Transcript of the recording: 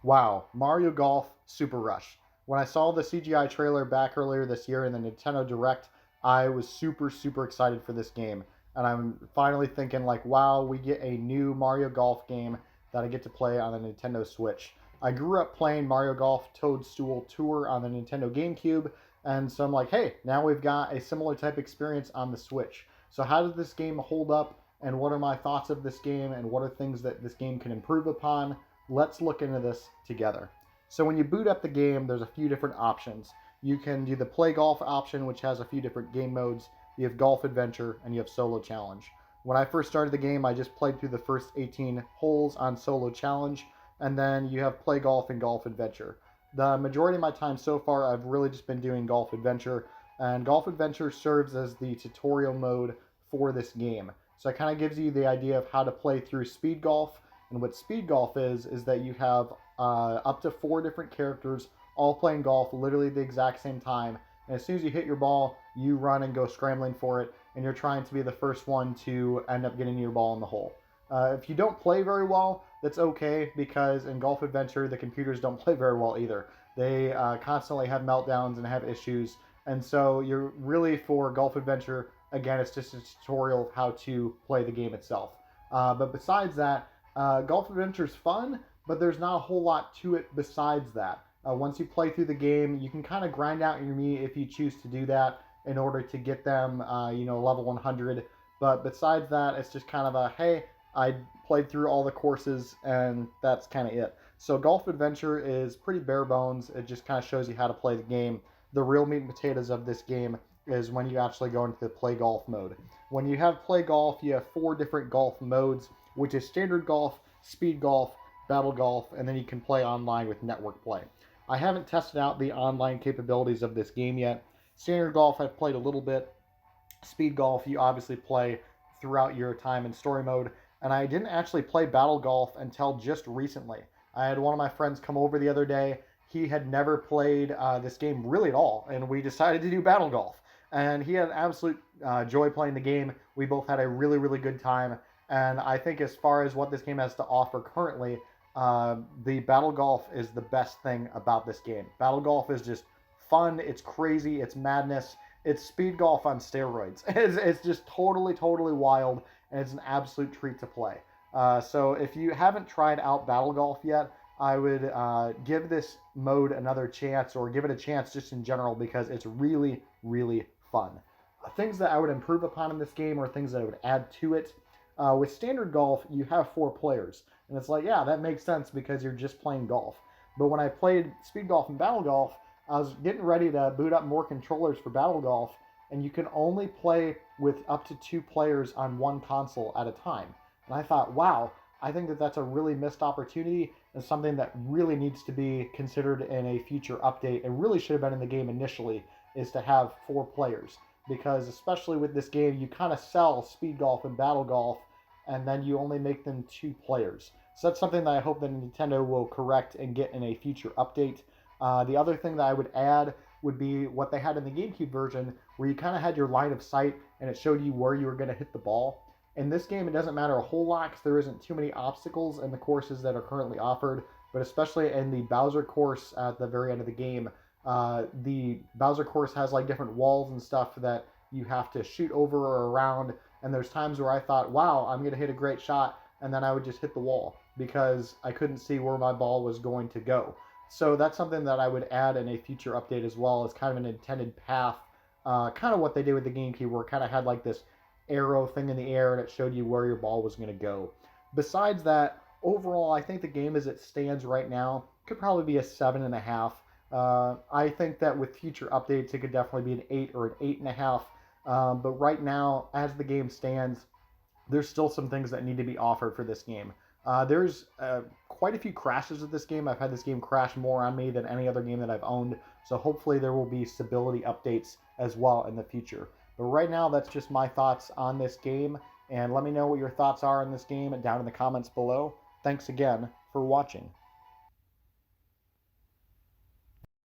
Wow, Mario Golf Super Rush. When I saw the CGI trailer back earlier this year in the Nintendo Direct, I was super excited for this game. And I'm finally thinking like, wow, we get a new Mario Golf game that I get to play on the Nintendo Switch. I grew up playing Mario Golf Toadstool Tour on the Nintendo GameCube, and so I'm like, hey, now we've got a similar type experience on the Switch. So how does this game hold up, and what are my thoughts of this game, and what are things that this game can improve upon? Let's look into this together. So when you boot up the game, there's a few different options. You can do the play golf option, which has a few different game modes. You have golf adventure and you have solo challenge. When I first started the game, I just played through the first 18 holes on solo challenge, and then you have play golf and golf adventure. The majority of my time so far, I've really just been doing golf adventure, and golf adventure serves as the tutorial mode for this game. So it kind of gives you the idea of how to play through speed golf. And what speed golf is that you have up to 4 different characters all playing golf literally the exact same time. And as soon as you hit your ball, you run and go scrambling for it, and you're trying to be the first one to end up getting your ball in the hole. If you don't play very well, that's okay, because in Golf Adventure, the computers don't play very well either. They constantly have meltdowns and have issues. And so you're really, for Golf Adventure, again, it's just a tutorial of how to play the game itself. But besides that, Golf Adventure is fun, but there's not a whole lot to it besides that. Once you play through the game, you can kind of grind out your meat if you choose to do that in order to get them, level 100. But besides that, it's just kind of a, hey, I played through all the courses, and that's kind of it. So Golf Adventure is pretty bare bones. It just kind of shows you how to play the game. The real meat and potatoes of this game is when you actually go into the play golf mode. When you have play golf, you have 4 different golf modes, which is standard golf, speed golf, battle golf, and then you can play online with network play. I haven't tested out the online capabilities of this game yet. Standard golf I've played a little bit. Speed golf you obviously play throughout your time in story mode, and I didn't actually play battle golf until just recently. I had one of my friends come over the other day. He had never played this game really at all, and we decided to do battle golf. And he had an absolute joy playing the game. We both had a really good time. And I think as far as what this game has to offer currently, the Battle Golf is the best thing about this game. Battle Golf is just fun. It's crazy. It's madness. It's speed golf on steroids. It's just totally wild, and it's an absolute treat to play. So if you haven't tried out Battle Golf yet, I would give this mode another chance, or give it a chance just in general, because it's really fun. Things that I would improve upon in this game, or things that I would add to it. With standard golf, you have 4 players, and it's like, yeah, that makes sense because you're just playing golf. But when I played speed golf and battle golf, I was getting ready to boot up more controllers for battle golf, and you can only play with up to 2 players on one console at a time. And I thought, wow, I think that that's a really missed opportunity, and something that really needs to be considered in a future update. It really should have been in the game initially, is to have 4 players, because especially with this game, you kind of sell speed golf and battle golf, and then you only make them 2 players. So that's something that I hope that Nintendo will correct and get in a future update. The other thing that I would add would be what they had in the GameCube version, where you kind of had your line of sight and it showed you where you were going to hit the ball. In this game, it doesn't matter a whole lot because there isn't too many obstacles in the courses that are currently offered, but especially in the Bowser course at the very end of the game, the Bowser course has like different walls and stuff that you have to shoot over or around. And there's times where I thought, wow, I'm going to hit a great shot, and then I would just hit the wall because I couldn't see where my ball was going to go. So that's something that I would add in a future update as well, as kind of an intended path. Kind of what they did with the GameCube, where it kind of had like this arrow thing in the air and it showed you where your ball was going to go. Besides that, overall, I think the game as it stands right now could probably be a 7.5. I think that with future updates, it could definitely be an 8 or an 8.5. But right now, as the game stands, there's still some things that need to be offered for this game. There's quite a few crashes with this game. I've had this game crash more on me than any other game that I've owned. So hopefully there will be stability updates as well in the future. But right now, that's just my thoughts on this game. And let me know what your thoughts are on this game down in the comments below. Thanks again for watching.